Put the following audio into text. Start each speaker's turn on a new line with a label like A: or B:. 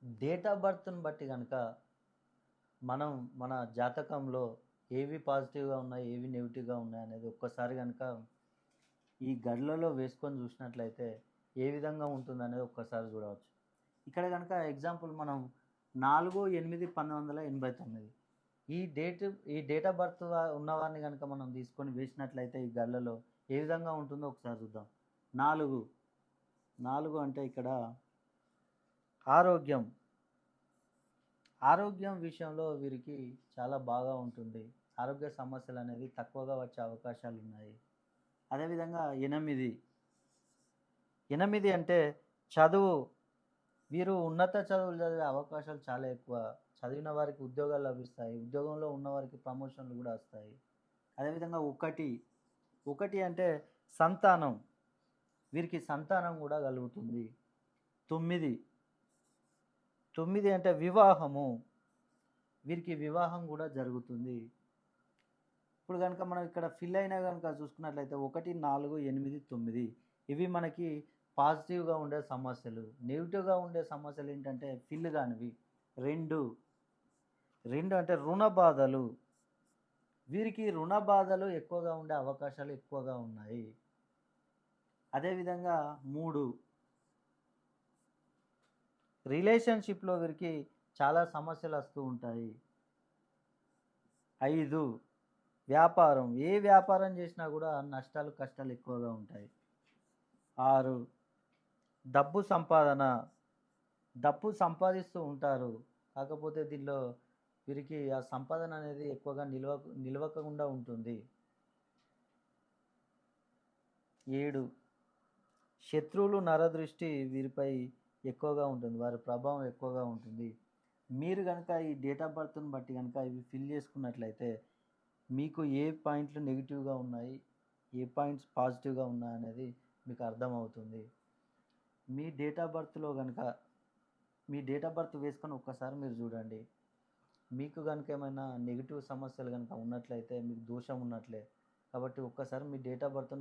A: Date of బర్త్‌ని బట్టి గనక మనం మన జాతకంలో ఏవి పాజిటివ్‌గా ఉన్నాయి, ఏవి నెగెటివ్‌గా ఉన్నాయనేది ఒక్కసారి గనక ఈ గడిలలో వేసుకొని చూసినట్లయితే ఏ విధంగా ఉంటుందనేది ఒక్కసారి చూడవచ్చు. ఇక్కడ గనక ఎగ్జాంపుల్ మనం 4/8/1989 ఈ డేట్ ఆఫ్ బర్త్ ఉన్నవారిని గనక మనం తీసుకొని వేసినట్లయితే ఈ గళ్ళలో ఏ విధంగా ఉంటుందో ఒకసారి చూద్దాం. 4, 4 అంటే ఇక్కడ ఆరోగ్యం. ఆరోగ్యం విషయంలో వీరికి చాలా బాగా ఉంటుంది. ఆరోగ్య సమస్యలనేవి తక్కువగా వచ్చే అవకాశాలున్నాయి. అదేవిధంగా 8, 8 అంటే చదువు. వీరు ఉన్నత చదువులు చదివే అవకాశాలు చాలా ఎక్కువ. చదివిన వారికి ఉద్యోగాలు లభిస్తాయి. ఉద్యోగంలో ఉన్నవారికి ప్రమోషన్లు కూడా వస్తాయి. అదేవిధంగా 1, 1 అంటే సంతానం. వీరికి సంతానం కూడా కలుగుతుంది. 9, 9 అంటే వివాహము. వీరికి వివాహం కూడా జరుగుతుంది. ఇప్పుడు కనుక మనం ఇక్కడ ఫిల్ అయినా కనుక చూసుకున్నట్లయితే 1, 4, 8, 9 ఇవి మనకి పాజిటివ్గా ఉండే సమస్యలు. నెగిటివ్గా ఉండే సమస్యలు ఏంటంటే ఫిల్ కానివి. 2, 2 అంటే రుణ బాధలు. వీరికి రుణ బాధలు ఎక్కువగా ఉండే అవకాశాలు ఎక్కువగా ఉన్నాయి. అదేవిధంగా 3, రిలేషన్షిప్లో వీరికి చాలా సమస్యలు వస్తూ ఉంటాయి. 5, వ్యాపారం. ఏ వ్యాపారం చేసినా కూడా నష్టాలు కష్టాలు ఎక్కువగా ఉంటాయి. 6, డబ్బు సంపాదన. డబ్బు సంపాదిస్తూ ఉంటారు. కాకపోతే దీనిలో వీరికి ఆ సంపాదన అనేది ఎక్కువగా నిలవకుండా ఉంటుంది. 7, శత్రువులు నరదృష్టి వీరిపై ఎక్కువగా ఉంటుంది. వారి ప్రభావం ఎక్కువగా ఉంటుంది. మీరు కనుక ఈ డేట్ ఆఫ్ బర్త్‌ని బట్టి కనుక ఇవి ఫిల్ చేసుకున్నట్లయితే మీకు ఏ పాయింట్లు నెగిటివ్‌గా ఉన్నాయి, ఏ పాయింట్స్ పాజిటివ్‌గా ఉన్నాయనేది మీకు అర్థమవుతుంది. మీ డేట్ ఆఫ్ బర్త్‌లో గనక మీ డేట్ ఆఫ్ బర్త్ వేసుకొని ఒక్కసారి మీరు చూడండి. మీకు గనుక ఏమైనా నెగిటివ్ సమస్యలు గనుక ఉన్నట్లయితే మీకు దోషం ఉన్నట్లే. కాబట్టి ఒక్కసారి మీ డేట్ ఆఫ్ బర్త్